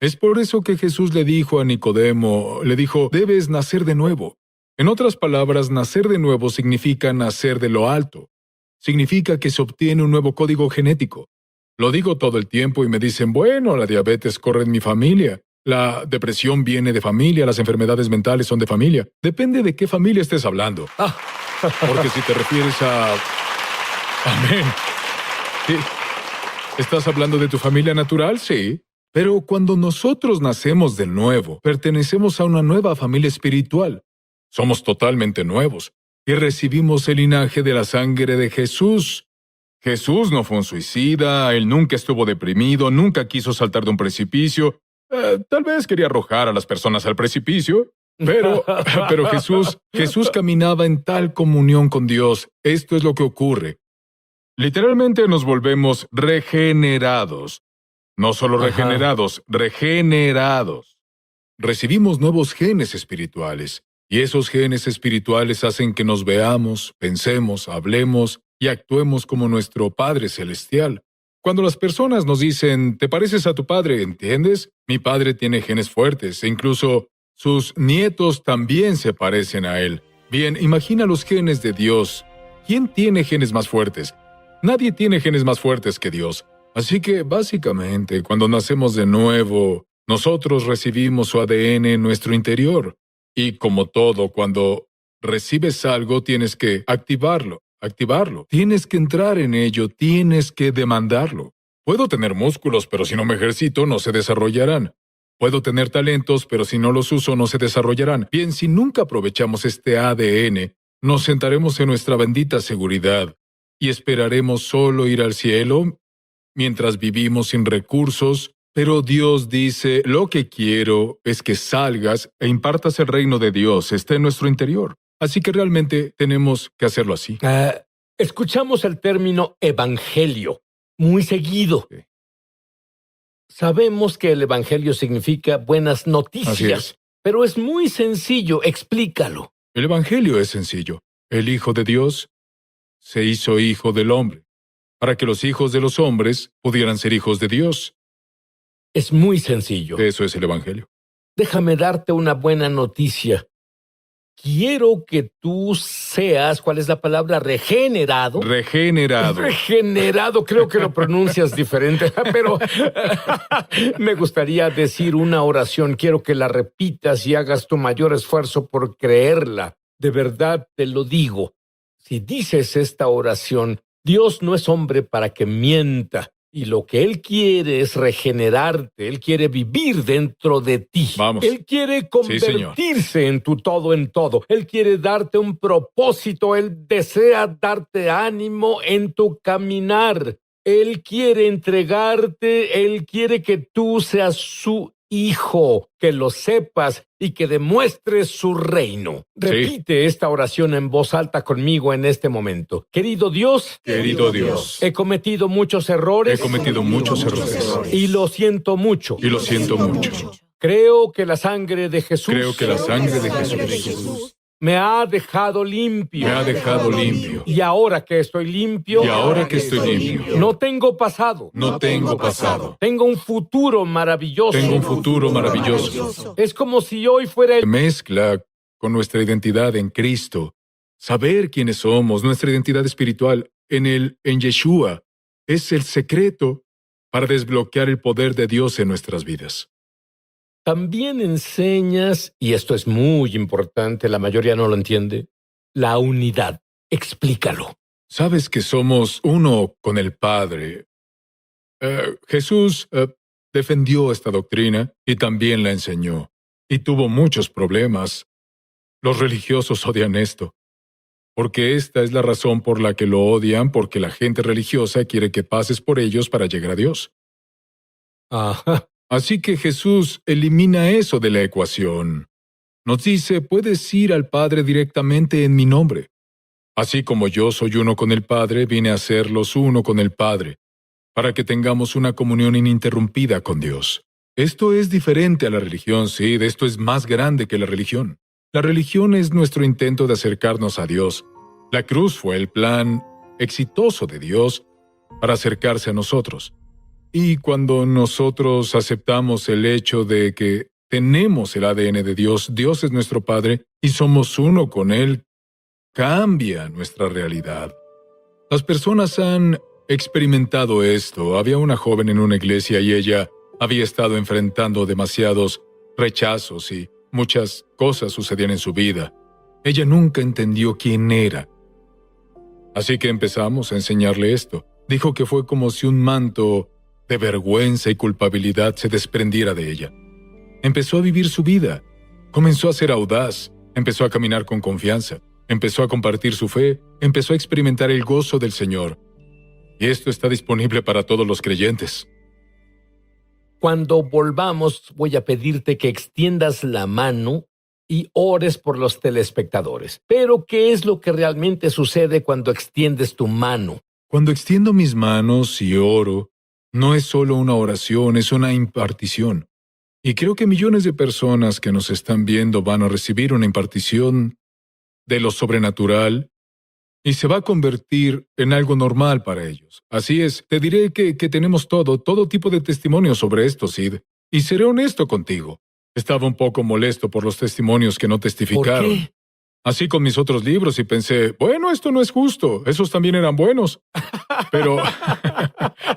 Es por eso que Jesús le dijo a Nicodemo, le dijo, debes nacer de nuevo. En otras palabras, nacer de nuevo significa nacer de lo alto. Significa que se obtiene un nuevo código genético. Lo digo todo el tiempo y me dicen, bueno, la diabetes corre en mi familia. La depresión viene de familia, las enfermedades mentales son de familia. Depende de qué familia estés hablando. Porque si te refieres a... Amén. Sí. ¿Estás hablando de tu familia natural? Sí. Pero cuando nosotros nacemos de nuevo, pertenecemos a una nueva familia espiritual. Somos totalmente nuevos y recibimos el linaje de la sangre de Jesús. Jesús no fue un suicida, él nunca estuvo deprimido, nunca quiso saltar de un precipicio. Tal vez quería arrojar a las personas al precipicio, pero Jesús caminaba en tal comunión con Dios. Esto es lo que ocurre. Literalmente nos volvemos regenerados. No solo regenerados, regenerados. Recibimos nuevos genes espirituales, y esos genes espirituales hacen que nos veamos, pensemos, hablemos y actuemos como nuestro Padre Celestial. Cuando las personas nos dicen, ¿te pareces a tu padre? ¿Entiendes? Mi padre tiene genes fuertes, e incluso sus nietos también se parecen a él. Bien, imagina los genes de Dios. ¿Quién tiene genes más fuertes? Nadie tiene genes más fuertes que Dios. Así que, básicamente, cuando nacemos de nuevo, nosotros recibimos su ADN en nuestro interior. Y como todo, cuando recibes algo, tienes que activarlo. Tienes que entrar en ello, tienes que demandarlo. Puedo tener músculos, pero si no me ejercito, no se desarrollarán. Puedo tener talentos, pero si no los uso, no se desarrollarán. Bien, si nunca aprovechamos este ADN, nos sentaremos en nuestra bendita seguridad y esperaremos solo ir al cielo mientras vivimos sin recursos. Pero Dios dice, lo que quiero es que salgas e impartas el reino de Dios, está en nuestro interior. Así que realmente tenemos que hacerlo así. Escuchamos el término evangelio muy seguido. Sí. Sabemos que el evangelio significa buenas Así noticias, es. pero es muy sencillo, explícalo. El evangelio es sencillo. El Hijo de Dios se hizo hijo del hombre, para que los hijos de los hombres pudieran ser hijos de Dios. Es muy sencillo. Eso es el evangelio. Déjame darte una buena noticia. Quiero que tú seas, ¿cuál es la palabra? Regenerado. Regenerado, creo que lo pronuncias diferente, pero me gustaría decir una oración. Quiero que la repitas y hagas tu mayor esfuerzo por creerla. De verdad te lo digo. Si dices esta oración, Dios no es hombre para que mienta. Y lo que Él quiere es regenerarte. Él quiere vivir dentro de ti. Vamos. Él quiere convertirse Sí, en tu todo en todo. Él quiere darte un propósito. Él desea darte ánimo en tu caminar. Él quiere entregarte. Él quiere que tú seas su hijo, que lo sepas y que demuestres su reino. Repite esta oración en voz alta conmigo en este momento. Querido Dios, he cometido muchos errores. Y lo siento mucho. Creo que la sangre de Jesús me ha dejado limpio. Y ahora que estoy limpio, no tengo pasado. Tengo un futuro maravilloso. Es como si hoy fuera el... Mezcla con nuestra identidad en Cristo. Saber quiénes somos, nuestra identidad espiritual en Yeshua, es el secreto para desbloquear el poder de Dios en nuestras vidas. También enseñas, y esto es muy importante, la mayoría no lo entiende, la unidad. Explícalo. Sabes que somos uno con el Padre. Jesús defendió esta doctrina y también la enseñó. Y tuvo muchos problemas. Los religiosos odian esto. Porque esta es la razón por la que lo odian, porque la gente religiosa quiere que pases por ellos para llegar a Dios. Ajá. Así que Jesús elimina eso de la ecuación. Nos dice, puedes ir al Padre directamente en mi nombre. Así como yo soy uno con el Padre, vine a serlos uno con el Padre, para que tengamos una comunión ininterrumpida con Dios. Esto es diferente a la religión, sí, esto es más grande que la religión. La religión es nuestro intento de acercarnos a Dios. La cruz fue el plan exitoso de Dios para acercarse a nosotros. Y cuando nosotros aceptamos el hecho de que tenemos el ADN de Dios, Dios es nuestro Padre y somos uno con Él, cambia nuestra realidad. Las personas han experimentado esto. Había una joven en una iglesia y ella había estado enfrentando demasiados rechazos y muchas cosas sucedían en su vida. Ella nunca entendió quién era. Así que empezamos a enseñarle esto. Dijo que fue como si un manto de vergüenza y culpabilidad se desprendiera de ella. Empezó a vivir su vida. Comenzó a ser audaz. Empezó a caminar con confianza. Empezó a compartir su fe. Empezó a experimentar el gozo del Señor. Y esto está disponible para todos los creyentes. Cuando volvamos, voy a pedirte que extiendas la mano y ores por los telespectadores. Pero, ¿qué es lo que realmente sucede cuando extiendes tu mano? Cuando extiendo mis manos y oro, no es solo una oración, es una impartición. Y creo que millones de personas que nos están viendo van a recibir una impartición de lo sobrenatural y se va a convertir en algo normal para ellos. Así es, te diré que tenemos todo tipo de testimonios sobre esto, Sid. Y seré honesto contigo. Estaba un poco molesto por los testimonios que no testificaron. ¿Por qué? Así con mis otros libros y pensé, bueno, esto no es justo, esos también eran buenos. Pero,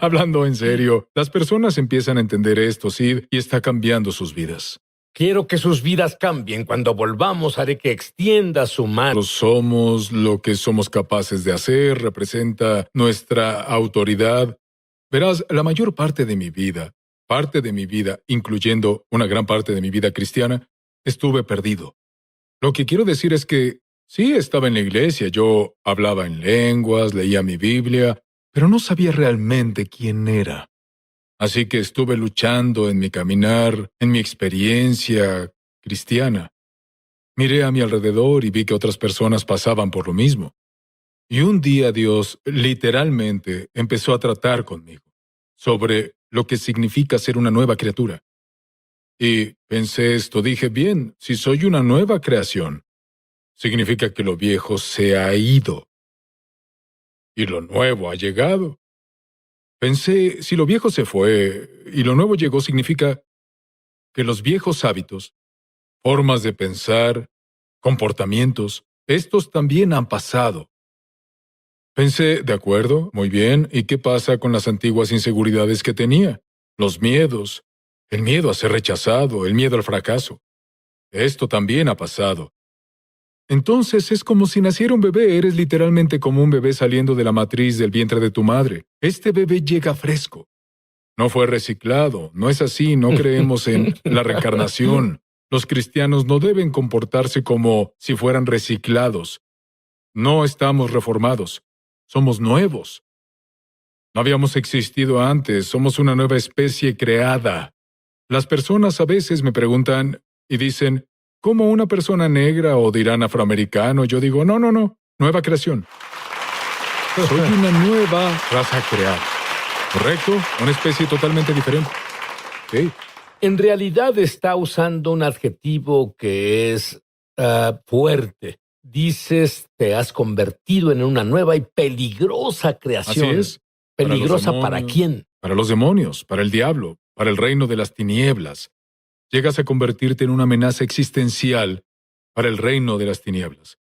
hablando en serio, las personas empiezan a entender esto, Sid, y está cambiando sus vidas. Quiero que sus vidas cambien. Cuando volvamos, haré que extienda su mano. Somos lo que somos capaces de hacer, representa nuestra autoridad. Verás, la mayor parte de mi vida, incluyendo una gran parte de mi vida cristiana, estuve perdido. Lo que quiero decir es que sí estaba en la iglesia, yo hablaba en lenguas, leía mi Biblia, pero no sabía realmente quién era. Así que estuve luchando en mi caminar, en mi experiencia cristiana. Miré a mi alrededor y vi que otras personas pasaban por lo mismo. Y un día Dios literalmente empezó a tratar conmigo sobre lo que significa ser una nueva criatura. Y pensé esto, dije, bien, si soy una nueva creación, significa que lo viejo se ha ido y lo nuevo ha llegado. Pensé, si lo viejo se fue y lo nuevo llegó, significa que los viejos hábitos, formas de pensar, comportamientos, estos también han pasado. Pensé, de acuerdo, muy bien, ¿y qué pasa con las antiguas inseguridades que tenía? Los miedos, el miedo a ser rechazado, el miedo al fracaso. Esto también ha pasado. Entonces es como si naciera un bebé, eres literalmente como un bebé saliendo de la matriz del vientre de tu madre. Este bebé llega fresco. No fue reciclado, no es así, no creemos en la reencarnación. Los cristianos no deben comportarse como si fueran reciclados. No estamos reformados, somos nuevos. No habíamos existido antes, somos una nueva especie creada. Las personas a veces me preguntan y dicen, ¿cómo una persona negra o dirán afroamericano? Yo digo, no, nueva creación. Soy una nueva raza creada. ¿Correcto? Una especie totalmente diferente. Sí. En realidad está usando un adjetivo que es fuerte. Dices, te has convertido en una nueva y peligrosa creación. Así es. ¿Peligrosa para quién? Para los demonios, para el diablo, para el reino de las tinieblas. Llegas a convertirte en una amenaza existencial para el reino de las tinieblas.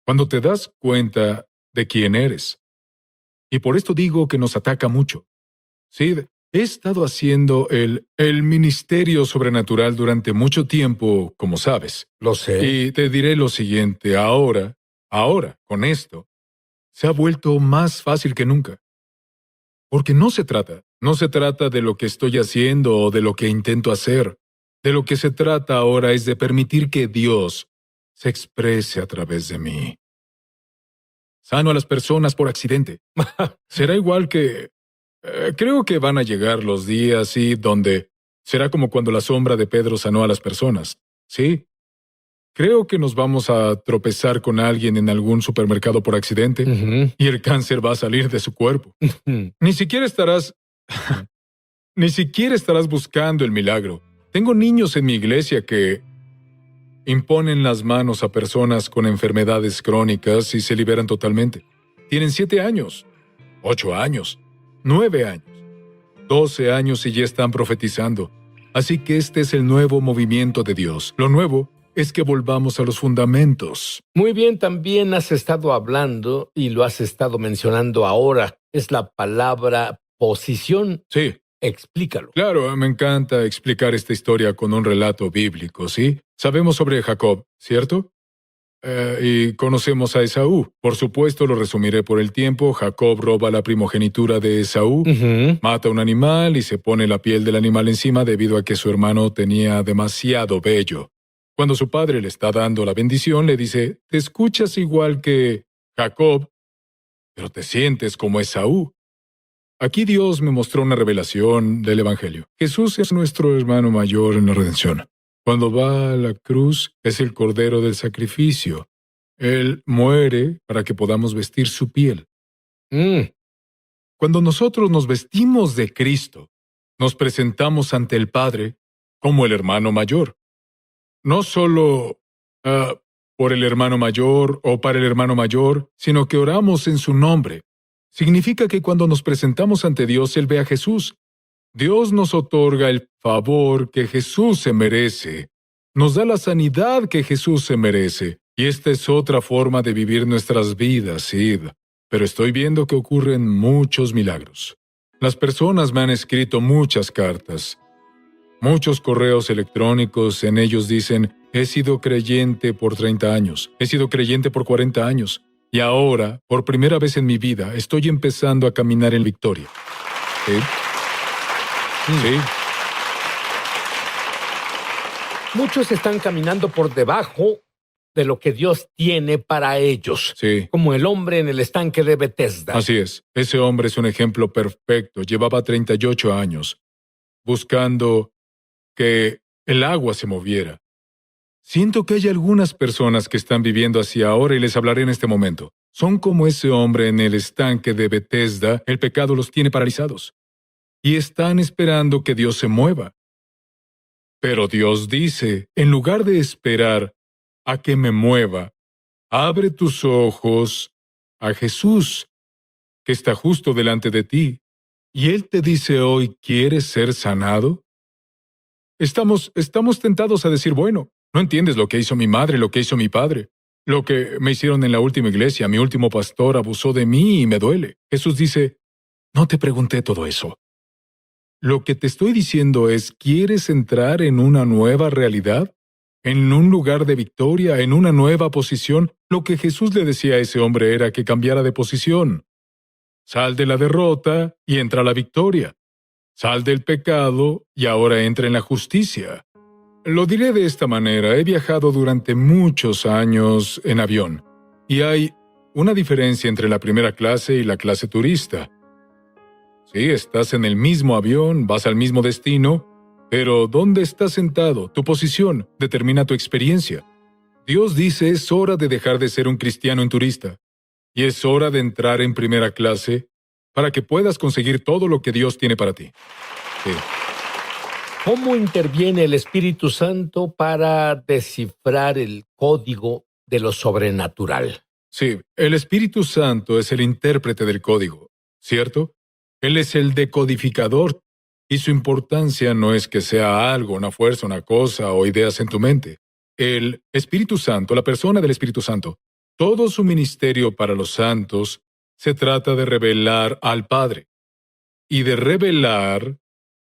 Cuando te das cuenta de quién eres. Y por esto digo que nos ataca mucho. Sid, he estado haciendo el ministerio sobrenatural durante mucho tiempo, como sabes. Lo sé. Y te diré lo siguiente, ahora, con esto, se ha vuelto más fácil que nunca. Porque no se trata de lo que estoy haciendo o de lo que intento hacer. De lo que se trata ahora es de permitir que Dios se exprese a través de mí. Sano a las personas por accidente. Será igual que... creo que van a llegar los días, sí, donde será como cuando la sombra de Pedro sanó a las personas. Sí. Creo que nos vamos a tropezar con alguien en algún supermercado por accidente y el cáncer va a salir de su cuerpo. Ni siquiera estarás buscando el milagro. Tengo niños en mi iglesia que imponen las manos a personas con enfermedades crónicas y se liberan totalmente. Tienen 7 años, 8 años, 9 años. 12 años y ya están profetizando. Así que este es el nuevo movimiento de Dios. Lo nuevo es que volvamos a los fundamentos. Muy bien, también has estado hablando y lo has estado mencionando ahora. Es la palabra posición. Sí, Explícalo. claro, me encanta explicar esta historia con un relato bíblico, ¿sí? Sabemos sobre Jacob, ¿cierto? Y conocemos a Esaú. Por supuesto, lo resumiré por el tiempo. Jacob roba la primogenitura de Esaú, mata un animal y se pone la piel del animal encima debido a que su hermano tenía demasiado vello. Cuando su padre le está dando la bendición, le dice, te escuchas igual que Jacob, pero te sientes como Esaú. Aquí Dios me mostró una revelación del Evangelio. Jesús es nuestro hermano mayor en la redención. Cuando va a la cruz, es el cordero del sacrificio. Él muere para que podamos vestir su piel. Cuando nosotros nos vestimos de Cristo, nos presentamos ante el Padre como el hermano mayor. No solo por el hermano mayor o para el hermano mayor, sino que oramos en su nombre. Significa que cuando nos presentamos ante Dios, Él ve a Jesús. Dios nos otorga el favor que Jesús se merece. Nos da la sanidad que Jesús se merece. Y esta es otra forma de vivir nuestras vidas, Sid. Pero estoy viendo que ocurren muchos milagros. Las personas me han escrito muchas cartas, muchos correos electrónicos. En ellos dicen, he sido creyente por 30 años, he sido creyente por 40 años, y ahora, por primera vez en mi vida, estoy empezando a caminar en victoria. ¿Sí? Sí. Muchos están caminando por debajo de lo que Dios tiene para ellos. Sí. Como el hombre en el estanque de Bethesda. Así es. Ese hombre es un ejemplo perfecto. Llevaba 38 años buscando que el agua se moviera. Siento que hay algunas personas que están viviendo así ahora y les hablaré en este momento. Son como ese hombre en el estanque de Bethesda. El pecado los tiene paralizados. Y están esperando que Dios se mueva. Pero Dios dice, en lugar de esperar a que me mueva, abre tus ojos a Jesús, que está justo delante de ti. Y Él te dice hoy, ¿quieres ser sanado? Estamos tentados a decir, bueno, no entiendes lo que hizo mi madre, lo que hizo mi padre, lo que me hicieron en la última iglesia, mi último pastor abusó de mí y me duele. Jesús dice, no te pregunté todo eso. Lo que te estoy diciendo es, ¿quieres entrar en una nueva realidad? ¿En un lugar de victoria? ¿En una nueva posición? Lo que Jesús le decía a ese hombre era que cambiara de posición. Sal de la derrota y entra a la victoria. Sal del pecado y ahora entra en la justicia. Lo diré de esta manera, he viajado durante muchos años en avión, y hay una diferencia entre la primera clase y la clase turista. Sí, estás en el mismo avión, vas al mismo destino, pero ¿dónde estás sentado? Tu posición determina tu experiencia. Dios dice, es hora de dejar de ser un cristiano en turista, y es hora de entrar en primera clase para que puedas conseguir todo lo que Dios tiene para ti. Sí. ¿Cómo interviene el Espíritu Santo para descifrar el código de lo sobrenatural? Sí, el Espíritu Santo es el intérprete del código, ¿cierto? Él es el decodificador, y su importancia no es que sea algo, una fuerza, una cosa o ideas en tu mente. El Espíritu Santo, la persona del Espíritu Santo, todo su ministerio para los santos se trata de revelar al Padre y de revelar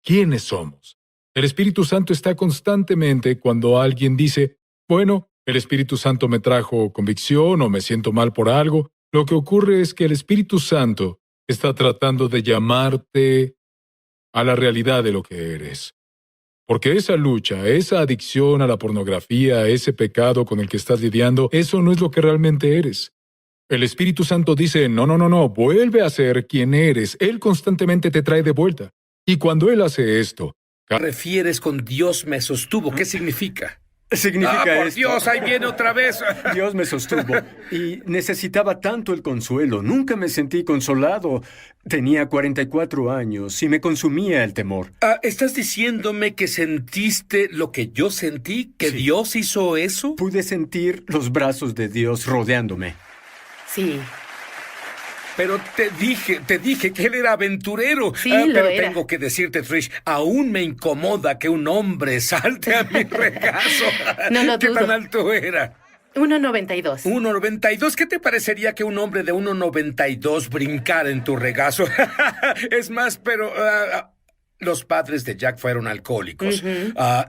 quiénes somos. El Espíritu Santo está constantemente cuando alguien dice, bueno, el Espíritu Santo me trajo convicción o me siento mal por algo. Lo que ocurre es que el Espíritu Santo está tratando de llamarte a la realidad de lo que eres. Porque esa lucha, esa adicción a la pornografía, ese pecado con el que estás lidiando, eso no es lo que realmente eres. El Espíritu Santo dice, no, vuelve a ser quien eres. Él constantemente te trae de vuelta. Y cuando Él hace esto, refieres con Dios me sostuvo? ¿Qué significa? Significa por esto. Dios, ahí viene otra vez. Dios me sostuvo y necesitaba tanto el consuelo. Nunca me sentí consolado. Tenía 44 años y me consumía el temor. ¿Estás diciéndome que sentiste lo que yo sentí? ¿Que Sí. Dios hizo eso? Pude sentir los brazos de Dios rodeándome. Sí. Pero te dije que él era aventurero. Sí, lo pero era. tengo que decirte, Trish, aún me incomoda que un hombre salte a mi regazo. No lo ¿Qué dudo. tan alto era? 1.92. 1,92. ¿Qué te parecería que un hombre de 1,92 brincara en tu regazo? Es más, pero los padres de Jack fueron alcohólicos.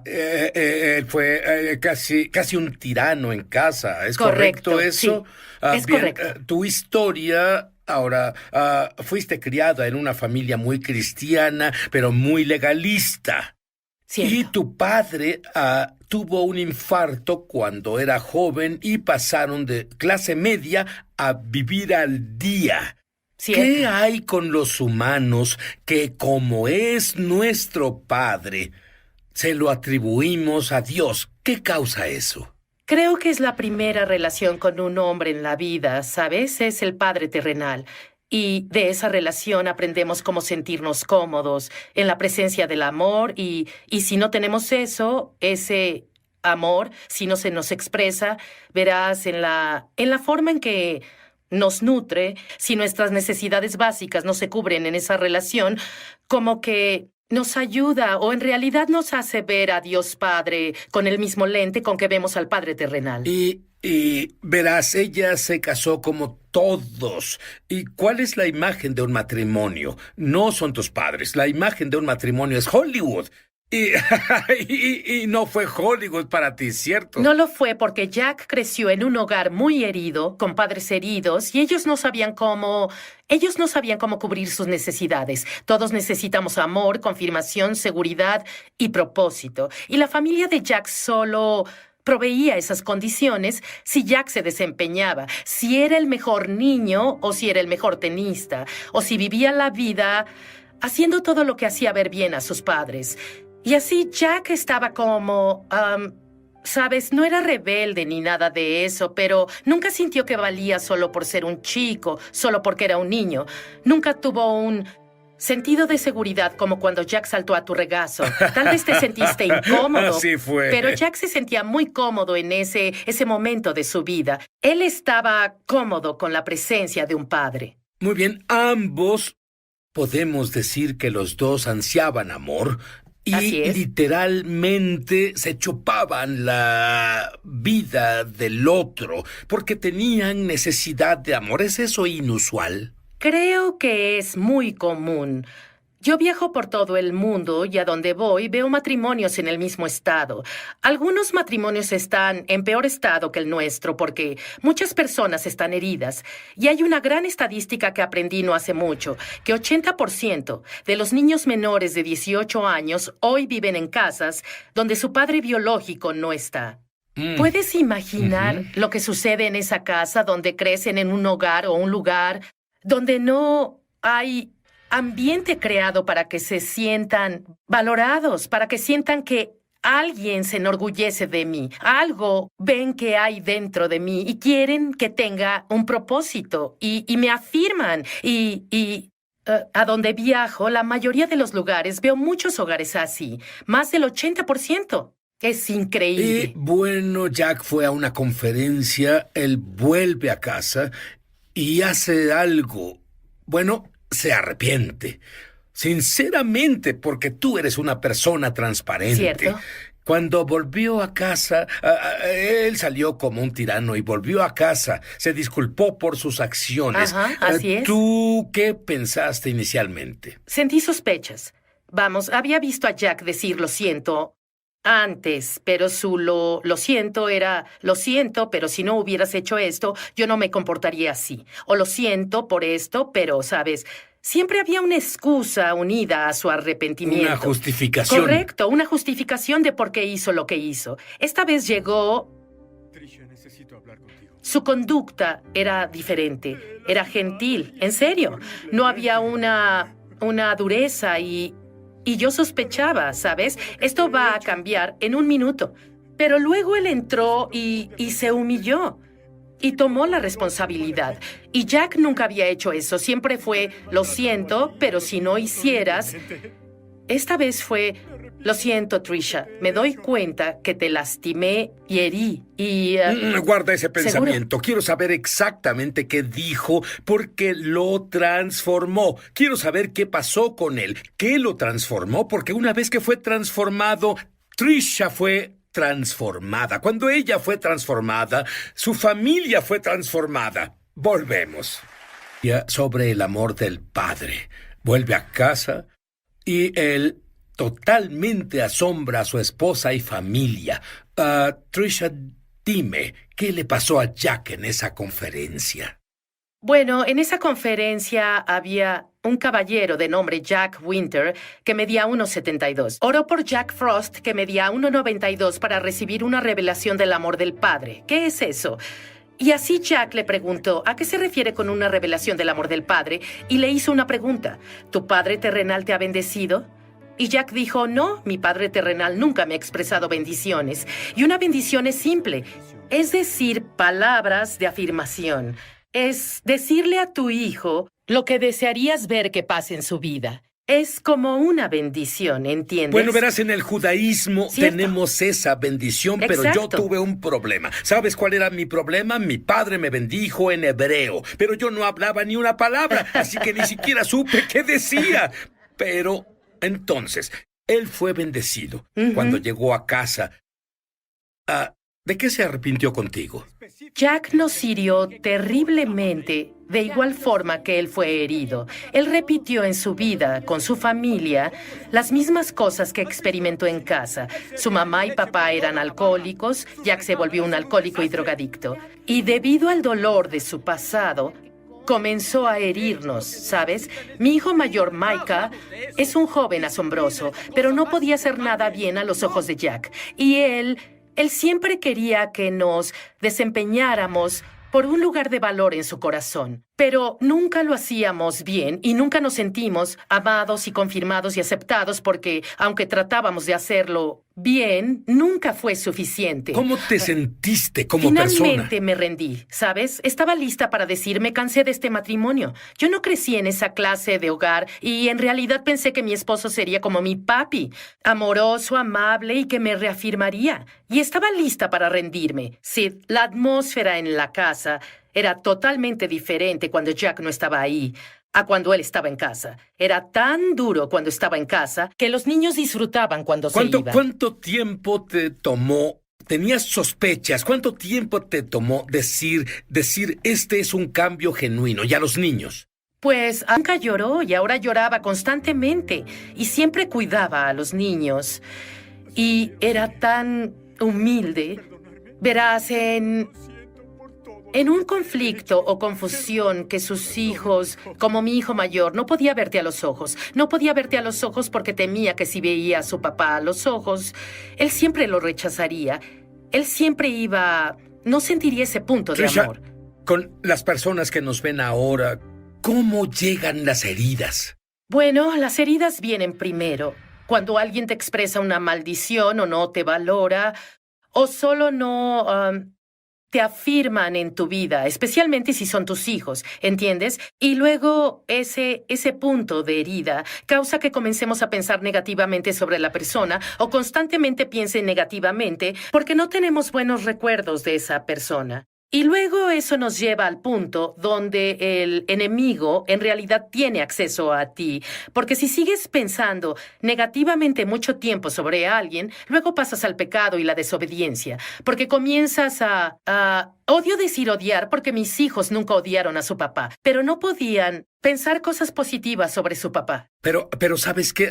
Él fue casi un tirano en casa. ¿Es correcto eso? Sí. Es correcto. Tu historia. Ahora, fuiste criada en una familia muy cristiana, pero muy legalista. Cierto. Y tu padre tuvo un infarto cuando era joven y pasaron de clase media a vivir al día. Cierto. ¿Qué hay con los humanos que, como es nuestro Padre, se lo atribuimos a Dios? ¿Qué causa eso? Creo que es la primera relación con un hombre en la vida, ¿sabes? Es el padre terrenal. Y de esa relación aprendemos cómo sentirnos cómodos en la presencia del amor y si no tenemos eso, ese amor, si no se nos expresa, verás en la forma en que nos nutre, si nuestras necesidades básicas no se cubren en esa relación, como que nos ayuda o en realidad nos hace ver a Dios Padre con el mismo lente con que vemos al Padre terrenal. Y verás, ella se casó como todos. ¿Y cuál es la imagen de un matrimonio? No son tus padres. La imagen de un matrimonio es Hollywood. Y no fue Hollywood para ti, ¿cierto? No lo fue porque Jack creció en un hogar muy herido, con padres heridos, y ellos no sabían cómo cubrir sus necesidades. Todos necesitamos amor, confirmación, seguridad y propósito. Y la familia de Jack solo proveía esas condiciones si Jack se desempeñaba, si era el mejor niño o si era el mejor tenista, o si vivía la vida haciendo todo lo que hacía ver bien a sus padres. Y así Jack estaba como, sabes, no era rebelde ni nada de eso, pero nunca sintió que valía solo por ser un chico, solo porque era un niño. Nunca tuvo un sentido de seguridad como cuando Jack saltó a tu regazo. Tal vez te sentiste incómodo. Así fue. Pero Jack se sentía muy cómodo en ese momento de su vida. Él estaba cómodo con la presencia de un padre. Muy bien, ambos podemos decir que los dos ansiaban amor. Y Así es. literalmente se chupaban la vida del otro porque tenían necesidad de amor. ¿Es eso inusual? Creo que es muy común. Yo viajo por todo el mundo y a donde voy veo matrimonios en el mismo estado. Algunos matrimonios están en peor estado que el nuestro porque muchas personas están heridas. Y hay una gran estadística que aprendí no hace mucho, que 80% de los niños menores de 18 años hoy viven en casas donde su padre biológico no está. ¿Puedes imaginar lo que sucede en esa casa donde crecen en un hogar o un lugar donde no hay ambiente creado para que se sientan valorados, para que sientan que alguien se enorgullece de mí, algo ven que hay dentro de mí y quieren que tenga un propósito y me afirman a donde viajo, la mayoría de los lugares, veo muchos hogares así, más del 80%. Es increíble. Y bueno, Jack fue a una conferencia, él vuelve a casa y hace algo. Bueno, se arrepiente. Sinceramente, porque tú eres una persona transparente. ¿Cierto? Cuando volvió a casa, él salió como un tirano y volvió a casa. Se disculpó por sus acciones. Ajá, así es. ¿Tú qué pensaste inicialmente? Sentí sospechas. Vamos, había visto a Jack decir lo siento antes, pero su lo siento era lo siento, pero si no hubieras hecho esto, yo no me comportaría así. O lo siento por esto, pero, ¿sabes? Siempre había una excusa unida a su arrepentimiento. Una justificación. Correcto, una justificación de por qué hizo lo que hizo. Esta vez llegó. Tricia, necesito hablar contigo. Su conducta era diferente, era gentil, en serio. No había una dureza y yo sospechaba, ¿sabes? Esto va a cambiar en un minuto. Pero luego él entró y se humilló. Y tomó la responsabilidad. Y Jack nunca había hecho eso. Siempre fue, lo siento, pero si no hicieras. Esta vez fue, Lo siento, Trisha. Me doy cuenta que te lastimé y herí. Y... Guarda ese ¿seguro? pensamiento. Quiero saber exactamente qué dijo porque lo transformó. Quiero saber qué pasó con él. ¿Qué lo transformó? Porque una vez que fue transformado, Trisha fue transformada. Cuando ella fue transformada, su familia fue transformada. Volvemos. Ya sobre el amor del padre. Vuelve a casa y él totalmente asombra a su esposa y familia. Trisha, dime, ¿qué le pasó a Jack en esa conferencia? Bueno, en esa conferencia había un caballero de nombre Jack Winter que medía 1,72. Oró por Jack Frost, que medía 1,92, para recibir una revelación del amor del Padre. ¿Qué es eso? Y así Jack le preguntó, ¿a qué se refiere con una revelación del amor del Padre? Y le hizo una pregunta. ¿Tu Padre terrenal te ha bendecido? Y Jack dijo, no, mi Padre terrenal nunca me ha expresado bendiciones. Y una bendición es simple, es decir, palabras de afirmación. Es decirle a tu hijo lo que desearías ver que pase en su vida. Es como una bendición, ¿entiendes? Bueno, verás, en el judaísmo ¿cierto? tenemos esa bendición, pero yo Exacto. tuve un problema. ¿Sabes cuál era mi problema? Mi padre me bendijo en hebreo, pero yo no hablaba ni una palabra, así que ni siquiera supe qué decía. Pero entonces, él fue bendecido. Cuando llegó a casa, ¿de qué se arrepintió contigo? Jack nos hirió terriblemente, de igual forma que él fue herido. Él repitió en su vida, con su familia, las mismas cosas que experimentó en casa. Su mamá y papá eran alcohólicos, Jack se volvió un alcohólico y drogadicto. Y debido al dolor de su pasado, comenzó a herirnos, ¿sabes? Mi hijo mayor, Micah, es un joven asombroso, pero no podía hacer nada bien a los ojos de Jack. Y él siempre quería que nos desempeñáramos por un lugar de valor en su corazón. Pero nunca lo hacíamos bien y nunca nos sentimos amados y confirmados y aceptados porque, aunque tratábamos de hacerlo bien, nunca fue suficiente. ¿Cómo te sentiste como persona? Finalmente me rendí, ¿sabes? Estaba lista para decir, me cansé de este matrimonio. Yo no crecí en esa clase de hogar y en realidad pensé que mi esposo sería como mi papi, amoroso, amable y que me reafirmaría. Y estaba lista para rendirme. Sid, la atmósfera en la casa era totalmente diferente cuando Jack no estaba ahí a cuando él estaba en casa. Era tan duro cuando estaba en casa que los niños disfrutaban cuando se iba. ¿Cuánto tiempo te tomó? ¿Tenías sospechas? ¿Cuánto tiempo te tomó decir, este es un cambio genuino? Y a los niños. Pues nunca lloró y ahora lloraba constantemente y siempre cuidaba a los niños. Y era tan humilde. Verás, en un conflicto o confusión que sus hijos, como mi hijo mayor, no podía verte a los ojos. No podía verte a los ojos porque temía que si veía a su papá a los ojos, él siempre lo rechazaría. Él siempre no sentiría ese punto de Trisha, amor. con las personas que nos ven ahora, ¿cómo llegan las heridas? Bueno, las heridas vienen primero. Cuando alguien te expresa una maldición o no te valora, o solo no te afirman en tu vida, especialmente si son tus hijos, ¿entiendes? Y luego ese punto de herida causa que comencemos a pensar negativamente sobre la persona o constantemente piensen negativamente porque no tenemos buenos recuerdos de esa persona. Y luego eso nos lleva al punto donde el enemigo en realidad tiene acceso a ti. Porque si sigues pensando negativamente mucho tiempo sobre alguien, luego pasas al pecado y la desobediencia. Porque comienzas odio decir odiar porque mis hijos nunca odiaron a su papá, pero no podían pensar cosas positivas sobre su papá. Pero ¿sabes qué?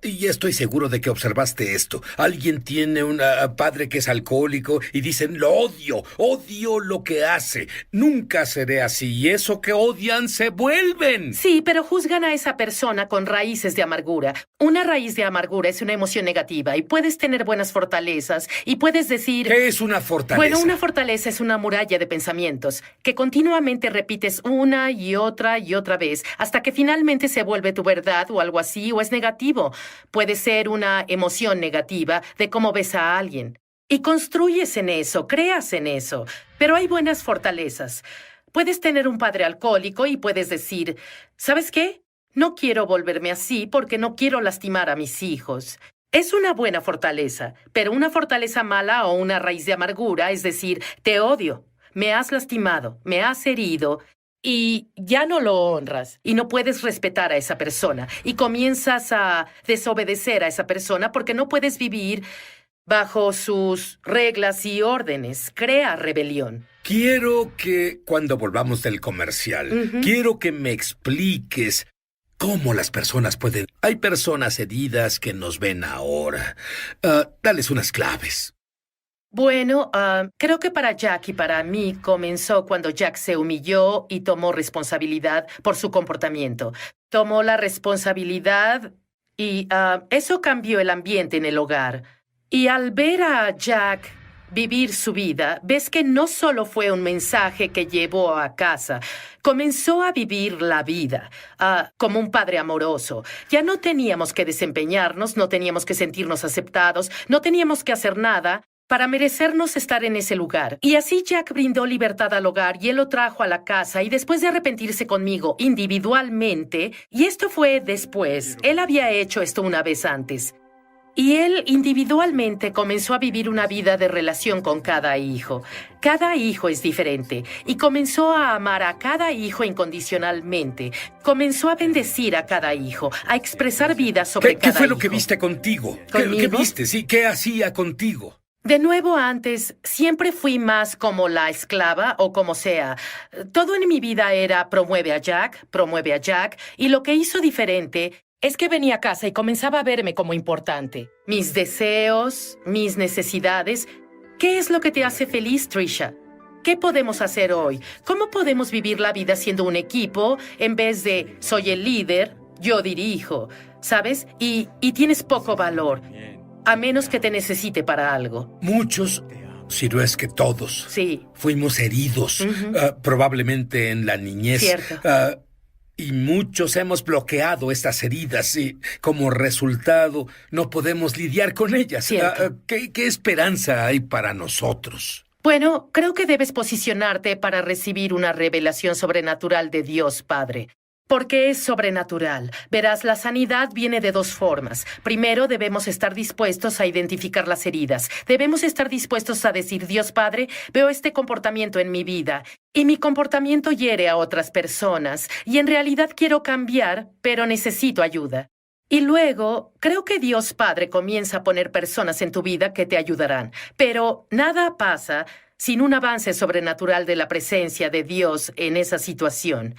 Y estoy seguro de que observaste esto. Alguien tiene un padre que es alcohólico y dicen, lo odio lo que hace. Nunca seré así. Y eso que odian se vuelven. Sí, pero juzgan a esa persona con raíces de amargura. Una raíz de amargura es una emoción negativa y puedes tener buenas fortalezas y puedes decir... ¿Qué es una fortaleza? Bueno, una fortaleza es una muralla de pensamientos que continuamente repites una y otra vez hasta que finalmente se vuelve tu verdad o algo así, o es negativo. Puede ser una emoción negativa de cómo ves a alguien. Y construyes en eso, creas en eso. Pero hay buenas fortalezas. Puedes tener un padre alcohólico y puedes decir, ¿sabes qué? No quiero volverme así porque no quiero lastimar a mis hijos. Es una buena fortaleza, pero una fortaleza mala o una raíz de amargura, es decir, te odio, me has lastimado, me has herido y ya no lo honras y no puedes respetar a esa persona y comienzas a desobedecer a esa persona porque no puedes vivir bajo sus reglas y órdenes. Crea rebelión. Quiero que, cuando volvamos del comercial, quiero que me expliques cómo las personas pueden... Hay personas heridas que nos ven ahora. Dales unas claves. Bueno, creo que para Jack y para mí comenzó cuando Jack se humilló y tomó responsabilidad por su comportamiento. Tomó la responsabilidad y eso cambió el ambiente en el hogar. Y al ver a Jack vivir su vida, ves que no solo fue un mensaje que llevó a casa, comenzó a vivir la vida como un padre amoroso. Ya no teníamos que desempeñarnos, no teníamos que sentirnos aceptados, no teníamos que hacer nada para merecernos estar en ese lugar. Y así Jack brindó libertad al hogar y él lo trajo a la casa y después de arrepentirse conmigo individualmente, y esto fue después, él había hecho esto una vez antes. Y él individualmente comenzó a vivir una vida de relación con cada hijo. Cada hijo es diferente y comenzó a amar a cada hijo incondicionalmente. Comenzó a bendecir a cada hijo, a expresar vida sobre cada hijo. ¿Qué fue lo que viste contigo? ¿Qué viste? Sí, ¿qué hacía contigo? De nuevo, antes, siempre fui más como la esclava o como sea. Todo en mi vida era promueve a Jack, y lo que hizo diferente es que venía a casa y comenzaba a verme como importante. Mis deseos, mis necesidades. ¿Qué es lo que te hace feliz, Trisha? ¿Qué podemos hacer hoy? ¿Cómo podemos vivir la vida siendo un equipo en vez de soy el líder, yo dirijo, ¿sabes? Y tienes poco valor, a menos que te necesite para algo. Muchos, si no es que todos, sí, fuimos heridos, probablemente en la niñez. Cierto. Y muchos hemos bloqueado estas heridas y, como resultado, no podemos lidiar con ellas. ¿Qué esperanza hay para nosotros? Bueno, creo que debes posicionarte para recibir una revelación sobrenatural de Dios Padre. Porque es sobrenatural. Verás, la sanidad viene de dos formas. Primero, debemos estar dispuestos a identificar las heridas. Debemos estar dispuestos a decir, Dios Padre, veo este comportamiento en mi vida y mi comportamiento hiere a otras personas y en realidad quiero cambiar, pero necesito ayuda. Y luego, creo que Dios Padre comienza a poner personas en tu vida que te ayudarán. Pero nada pasa sin un avance sobrenatural de la presencia de Dios en esa situación.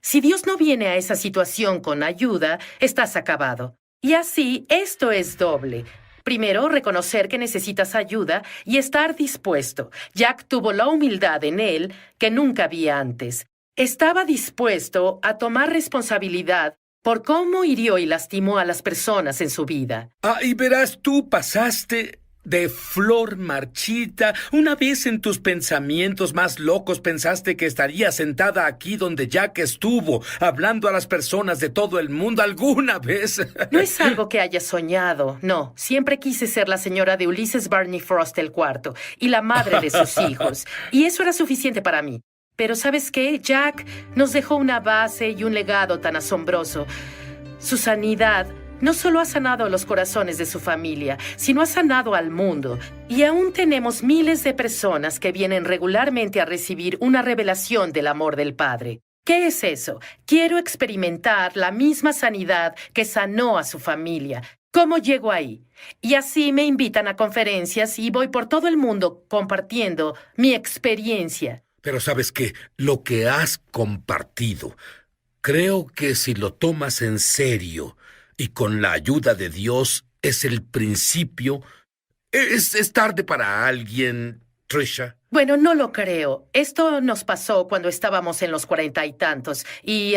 Si Dios no viene a esa situación con ayuda, estás acabado. Y así, esto es doble. Primero, reconocer que necesitas ayuda y estar dispuesto. Jack tuvo la humildad en él que nunca había antes. Estaba dispuesto a tomar responsabilidad por cómo hirió y lastimó a las personas en su vida. Y verás, tú pasaste de flor marchita. Una vez en tus pensamientos más locos pensaste que estaría sentada aquí donde Jack estuvo, hablando a las personas de todo el mundo alguna vez. No es algo que haya soñado, no. Siempre quise ser la señora de Ulysses Barney Frost el cuarto y la madre de sus hijos. Y eso era suficiente para mí. Pero ¿sabes qué? Jack nos dejó una base y un legado tan asombroso. Su sanidad no solo ha sanado los corazones de su familia, sino ha sanado al mundo. Y aún tenemos miles de personas que vienen regularmente a recibir una revelación del amor del Padre. ¿Qué es eso? Quiero experimentar la misma sanidad que sanó a su familia. ¿Cómo llego ahí? Y así me invitan a conferencias y voy por todo el mundo compartiendo mi experiencia. Pero ¿sabes qué? Lo que has compartido, creo que si lo tomas en serio y con la ayuda de Dios, es el principio. ¿Es tarde para alguien, Trisha? Bueno, no lo creo. Esto nos pasó cuando estábamos en los 40 y tantos. Y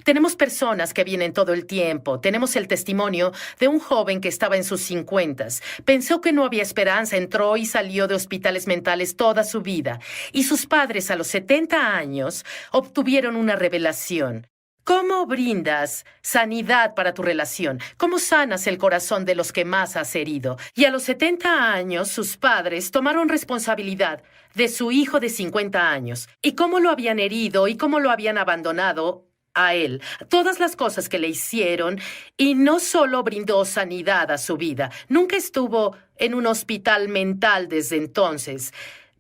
tenemos personas que vienen todo el tiempo. Tenemos el testimonio de un joven que estaba en sus 50. Pensó que no había esperanza, entró y salió de hospitales mentales toda su vida. Y sus padres a los 70 años obtuvieron una revelación. ¿Cómo brindas sanidad para tu relación? ¿Cómo sanas el corazón de los que más has herido? Y a los 70 años, sus padres tomaron responsabilidad de su hijo de 50 años. Y cómo lo habían herido y cómo lo habían abandonado a él, todas las cosas que le hicieron, y no solo brindó sanidad a su vida, nunca estuvo en un hospital mental desde entonces.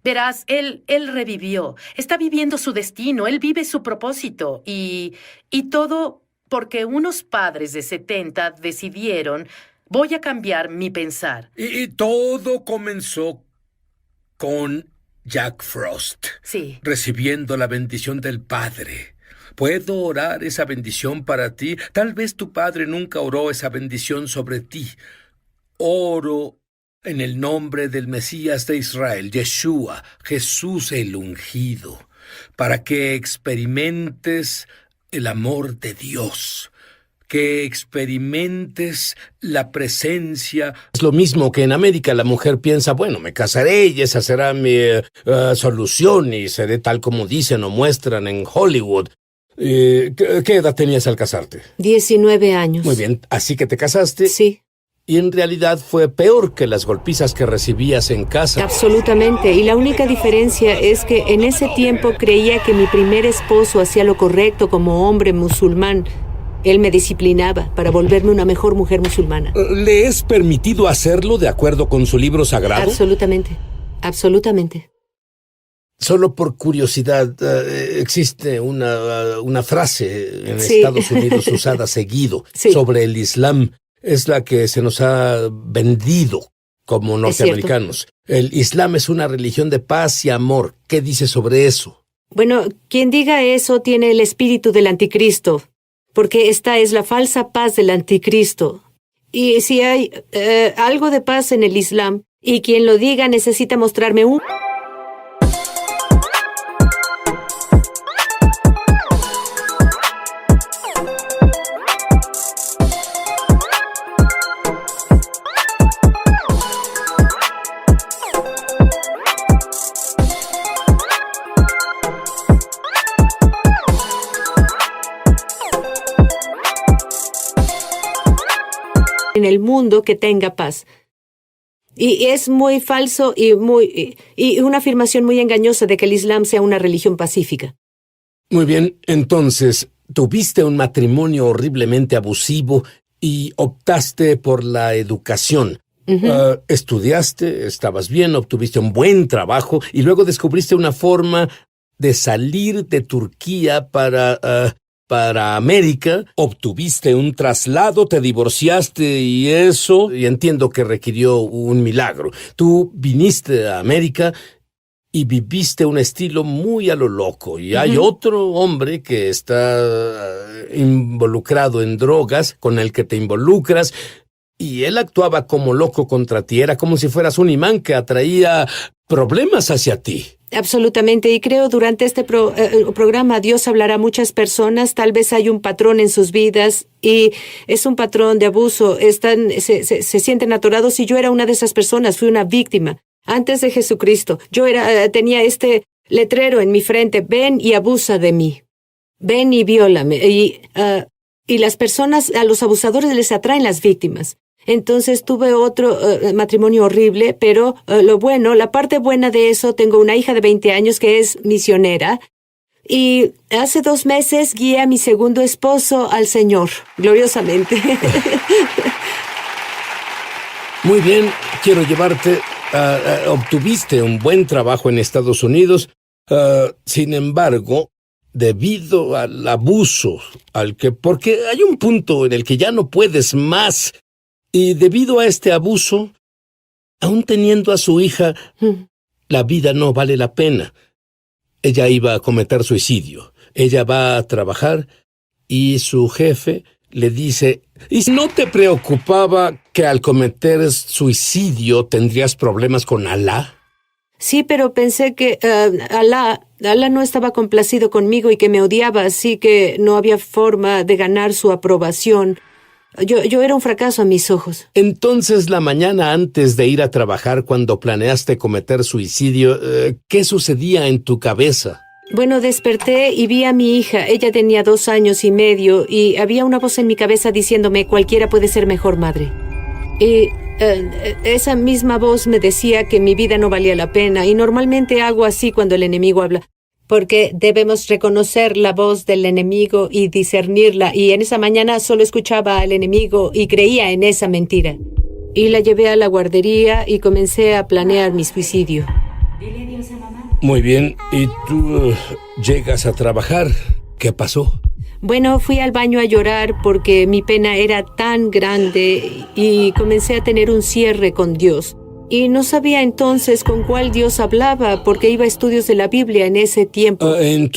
Verás, él revivió, está viviendo su destino, él vive su propósito, y todo porque unos padres de 70 decidieron, voy a cambiar mi pensar. Y todo comenzó con Jack Frost. Sí. Recibiendo la bendición del Padre. ¿Puedo orar esa bendición para ti? Tal vez tu padre nunca oró esa bendición sobre ti. Oro en el nombre del Mesías de Israel, Yeshua, Jesús el ungido, para que experimentes el amor de Dios, que experimentes la presencia. Es lo mismo que en América la mujer piensa, bueno, me casaré y esa será mi solución y seré tal como dicen o muestran en Hollywood. ¿Qué edad tenías al casarte? 19 años. Muy bien, así que te casaste. Sí. Y en realidad fue peor que las golpizas que recibías en casa. Absolutamente. Y la única diferencia es que en ese tiempo creía que mi primer esposo hacía lo correcto como hombre musulmán. Él me disciplinaba para volverme una mejor mujer musulmana. ¿Le es permitido hacerlo de acuerdo con su libro sagrado? Absolutamente. Absolutamente. Solo por curiosidad, existe una frase en Sí. Estados Unidos usada seguido Sí. sobre el Islam. Es la que se nos ha vendido como norteamericanos. El Islam es una religión de paz y amor. ¿Qué dice sobre eso? Bueno, quien diga eso tiene el espíritu del anticristo, porque esta es la falsa paz del anticristo. Y si hay algo de paz en el Islam, y quien lo diga necesita mostrarme un... en el mundo que tenga paz. Y es muy falso y una afirmación muy engañosa de que el Islam sea una religión pacífica. Muy bien, entonces, tuviste un matrimonio horriblemente abusivo y optaste por la educación. Estudiaste, estabas bien, obtuviste un buen trabajo y luego descubriste una forma de salir de Turquía para América, obtuviste un traslado, te divorciaste y eso, y entiendo que requirió un milagro. Tú viniste a América y viviste un estilo muy a lo loco, y hay otro hombre que está involucrado en drogas, con el que te involucras, y él actuaba como loco contra ti, era como si fueras un imán que atraía problemas hacia ti. Absolutamente, y creo durante este programa Dios hablará a muchas personas, tal vez hay un patrón en sus vidas y es un patrón de abuso, se sienten atorados y yo era una de esas personas, fui una víctima. Antes de Jesucristo, yo tenía este letrero en mi frente, ven y abusa de mí, ven y viólame, y las personas, a los abusadores les atraen las víctimas. Entonces tuve otro matrimonio horrible, pero la parte buena de eso, tengo una hija de 20 años que es misionera y hace 2 meses guié a mi segundo esposo al Señor, gloriosamente. Muy bien, quiero llevarte. Obtuviste un buen trabajo en Estados Unidos, sin embargo, debido al abuso, porque hay un punto en el que ya no puedes más. Y debido a este abuso, aún teniendo a su hija, la vida no vale la pena. Ella iba a cometer suicidio. Ella va a trabajar y su jefe le dice, ¿y no te preocupaba que al cometer suicidio tendrías problemas con Alá? Sí, pero pensé que Alá no estaba complacido conmigo y que me odiaba, así que no había forma de ganar su aprobación. Yo era un fracaso a mis ojos. Entonces, la mañana antes de ir a trabajar, cuando planeaste cometer suicidio, ¿qué sucedía en tu cabeza? Bueno, desperté y vi a mi hija. Ella tenía 2 años y medio y había una voz en mi cabeza diciéndome, cualquiera puede ser mejor madre. Y esa misma voz me decía que mi vida no valía la pena y normalmente hago así cuando el enemigo habla. porque debemos reconocer la voz del enemigo y discernirla. Y en esa mañana solo escuchaba al enemigo y creía en esa mentira. Y la llevé a la guardería y comencé a planear mi suicidio. Muy bien. ¿Y tú llegas a trabajar? ¿Qué pasó? Bueno, fui al baño a llorar porque mi pena era tan grande y comencé a tener un cierre con Dios. Y no sabía entonces con cuál Dios hablaba porque iba a estudios de la Biblia en ese tiempo. En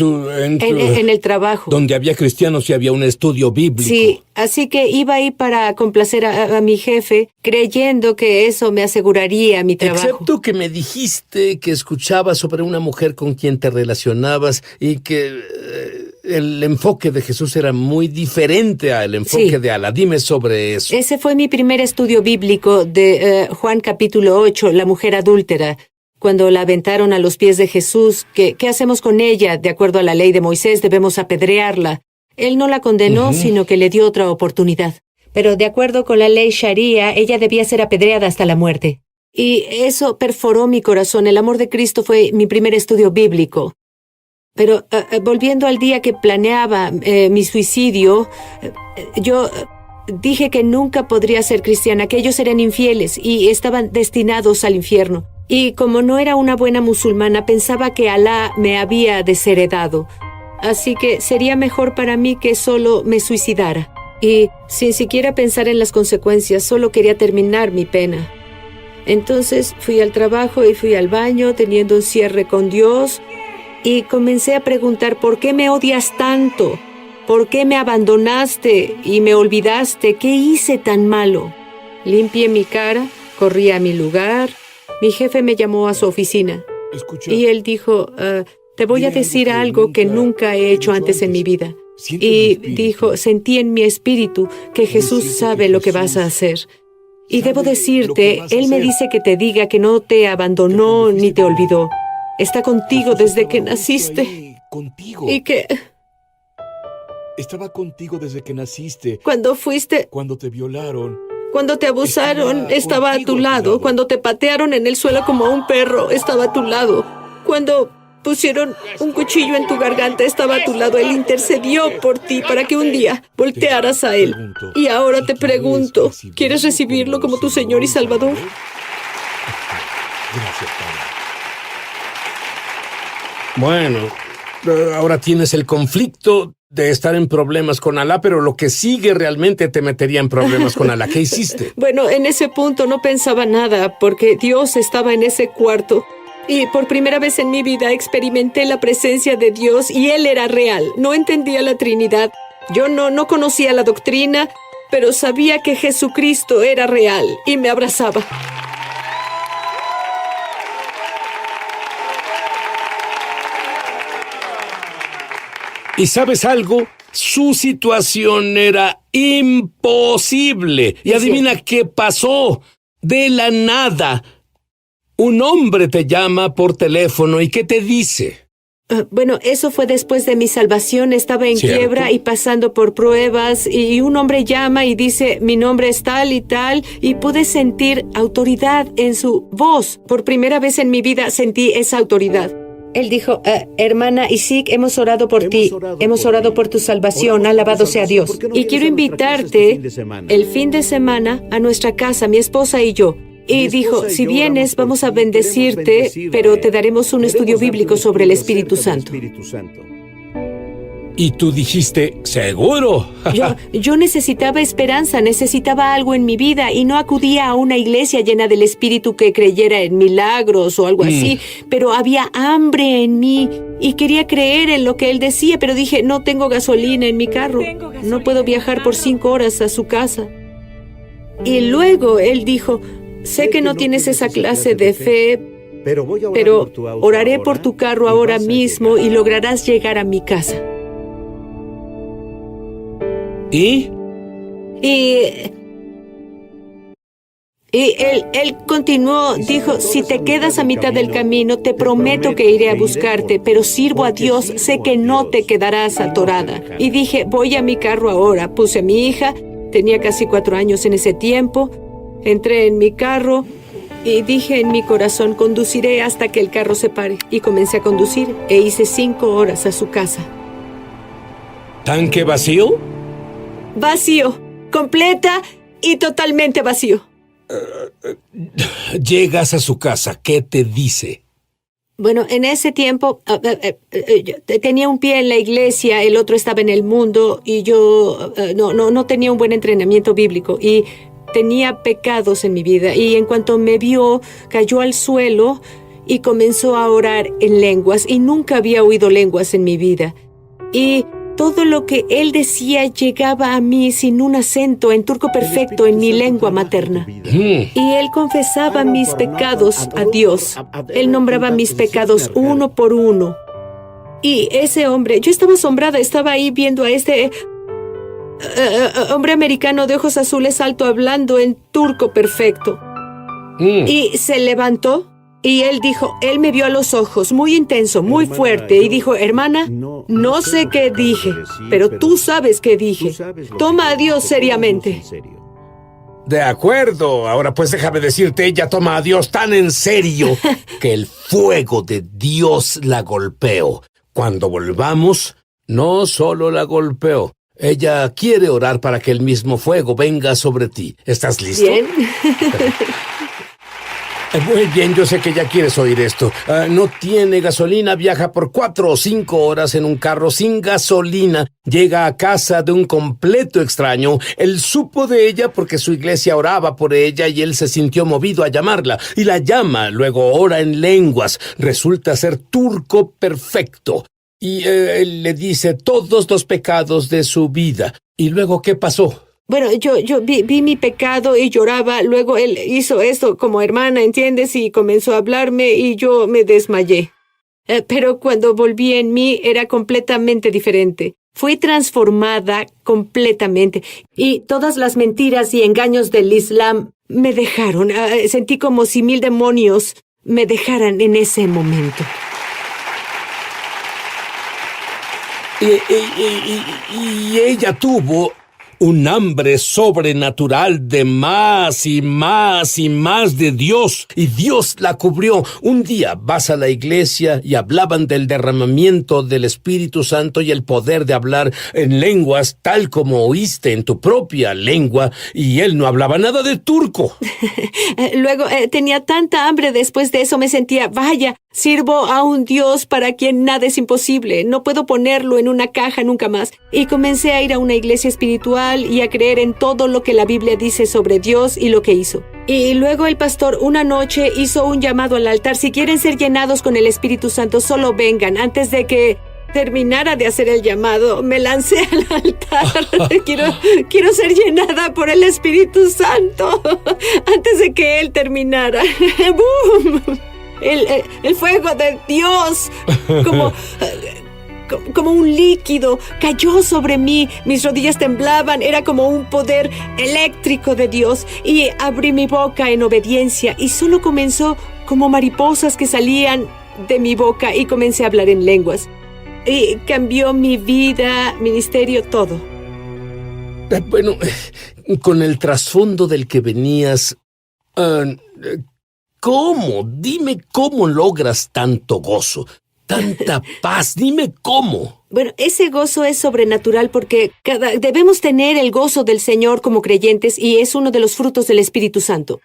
el trabajo. Donde había cristianos y había un estudio bíblico. Sí, así que iba ahí para complacer a mi jefe, creyendo que eso me aseguraría mi trabajo. Excepto que me dijiste que escuchabas sobre una mujer con quien te relacionabas y que el enfoque de Jesús era muy diferente al enfoque de Alá. Dime sobre eso. Ese fue mi primer estudio bíblico de Juan capítulo 8, la mujer adúltera. Cuando la aventaron a los pies de Jesús, ¿qué hacemos con ella? De acuerdo a la ley de Moisés, debemos apedrearla. Él no la condenó, sino que le dio otra oportunidad. Pero de acuerdo con la ley Sharia, ella debía ser apedreada hasta la muerte. Y eso perforó mi corazón. El amor de Cristo fue mi primer estudio bíblico. Pero volviendo al día que planeaba mi suicidio, yo dije que nunca podría ser cristiana, que ellos eran infieles y estaban destinados al infierno. Y como no era una buena musulmana, pensaba que Alá me había desheredado. Así que sería mejor para mí que solo me suicidara. Y sin siquiera pensar en las consecuencias, solo quería terminar mi pena. Entonces fui al trabajo y fui al baño teniendo un cierre con Dios y comencé a preguntar: ¿por qué me odias tanto? ¿Por qué me abandonaste y me olvidaste? ¿Qué hice tan malo? Limpié mi cara, corrí a mi lugar. Mi jefe me llamó a su oficina. Escucha, y él dijo: te voy a decir algo que nunca he hecho antes en mi vida. Y dijo: sentí en mi espíritu que Jesús sabe lo que vas a hacer. Y debo decirte, Él me dice que te diga que no te abandonó ni te olvidó. Está contigo desde que naciste. Contigo. Y que Estaba contigo desde que naciste. cuando fuiste, Cuando te violaron. cuando te abusaron, estaba a contigo tu lado. Cuando te patearon en el suelo como a un perro, estaba a tu lado. Cuando pusieron un cuchillo en tu garganta, estaba a tu lado. Él intercedió por ti para que un día voltearas a Él. Y ahora te pregunto, ¿quieres recibirlo como tu Señor y Salvador? Gracias, Padre. Bueno, ahora tienes el conflicto de estar en problemas con Alá, pero lo que sigue realmente te metería en problemas con Alá. ¿Qué hiciste? Bueno, en ese punto no pensaba nada porque Dios estaba en ese cuarto. Y por primera vez en mi vida experimenté la presencia de Dios y Él era real. No entendía la Trinidad. Yo no conocía la doctrina, pero sabía que Jesucristo era real y me abrazaba. ¿Y sabes algo? Su situación era imposible. Y adivina qué pasó. De la nada, un hombre te llama por teléfono y ¿qué te dice? Bueno, eso fue después de mi salvación. Estaba en ¿Cierto? quiebra y pasando por pruebas y un hombre llama y dice: mi nombre es tal, y pude sentir autoridad en su voz. Por primera vez en mi vida sentí esa autoridad. Él dijo: hermana Isik, hemos orado por ti. Hemos orado por tu salvación. Alabado sea Dios. Y quiero invitarte el fin de semana a nuestra casa, mi esposa y yo. Y dijo: si vienes, vamos a bendecirte, pero te daremos un estudio bíblico sobre el Espíritu Santo. Y tú dijiste, ¿seguro? Yo necesitaba esperanza, necesitaba algo en mi vida y no acudía a una iglesia llena del Espíritu que creyera en milagros o algo así, pero había hambre en mí y quería creer en lo que él decía, pero dije: no tengo gasolina en mi carro, no puedo viajar por 5 horas a su casa. Y luego él dijo: sé que no tienes esa clase de fe, pero oraré por tu carro ahora mismo y lograrás llegar a mi casa. ¿Y? Y él continuó, dijo: si te quedas a mitad del camino, te prometo que iré a buscarte, pero sirvo a Dios, sé que no te quedarás atorada. Y dije: voy a mi carro ahora. Puse a mi hija, tenía casi 4 años en ese tiempo, entré en mi carro Y dije en mi corazón, conduciré hasta que el carro se pare. Y comencé a conducir e hice 5 horas a su casa. ¿Tanque vacío? Vacío, completa y totalmente vacío. Llegas a su casa, ¿qué te dice? Bueno, en ese tiempo tenía un pie en la iglesia, el otro estaba en el mundo y yo no tenía un buen entrenamiento bíblico y tenía pecados en mi vida. Y en cuanto me vio, cayó al suelo y comenzó a orar en lenguas y nunca había oído lenguas en mi vida. Y todo lo que él decía llegaba a mí sin un acento, en turco perfecto, en mi lengua materna. Y él confesaba mis pecados a Dios. Él nombraba mis pecados uno por uno. Y ese hombre, yo estaba asombrada, estaba ahí viendo a este hombre americano de ojos azules alto hablando en turco perfecto. Y se levantó. Y él dijo, él me vio a los ojos, muy intenso, muy fuerte, y dijo, hermana, no sé qué dije, pero tú sabes qué dije. Toma a Dios seriamente. De acuerdo, ahora pues déjame decirte, ella toma a Dios tan en serio que el fuego de Dios la golpeó. Cuando volvamos, no solo la golpeó, ella quiere orar para que el mismo fuego venga sobre ti. ¿Estás listo? Bien. Muy bien, yo sé que ya quieres oír esto. No tiene gasolina, viaja por 4 o 5 horas en un carro sin gasolina. Llega a casa de un completo extraño. Él supo de ella porque su iglesia oraba por ella y él se sintió movido a llamarla. Y la llama, luego ora en lenguas. Resulta ser turco perfecto. Y él le dice todos los pecados de su vida. ¿Y luego qué pasó? Bueno, yo vi mi pecado y lloraba. Luego él hizo esto como hermana, ¿entiendes? Y comenzó a hablarme y yo me desmayé. Pero cuando volví en mí era completamente diferente. Fui transformada completamente. Y todas las mentiras y engaños del Islam me dejaron. Sentí como si 1000 demonios me dejaran en ese momento. Y ella tuvo un hambre sobrenatural de más y más y más de Dios. Y Dios la cubrió. Un día vas a la iglesia y hablaban del derramamiento del Espíritu Santo y el poder de hablar en lenguas tal como oíste en tu propia lengua. Y él no hablaba nada de turco. Luego tenía tanta hambre después de eso. Me sentía, vaya, sirvo a un Dios para quien nada es imposible. No puedo ponerlo en una caja nunca más. Y comencé a ir a una iglesia espiritual y a creer en todo lo que la Biblia dice sobre Dios y lo que hizo. Y luego el pastor una noche hizo un llamado al altar. Si quieren ser llenados con el Espíritu Santo, solo vengan. Antes de que terminara de hacer el llamado, me lancé al altar. Quiero ser llenada por el Espíritu Santo antes de que él terminara. ¡Bum! El fuego de Dios, como un líquido, cayó sobre mí. Mis rodillas temblaban, era como un poder eléctrico de Dios. Y abrí mi boca en obediencia y solo comenzó como mariposas que salían de mi boca y comencé a hablar en lenguas. Y cambió mi vida, ministerio, todo. Bueno, con el trasfondo del que venías, ¿cómo? Dime cómo logras tanto gozo, tanta paz. Dime cómo. Bueno, ese gozo es sobrenatural porque debemos tener el gozo del Señor como creyentes y es uno de los frutos del Espíritu Santo.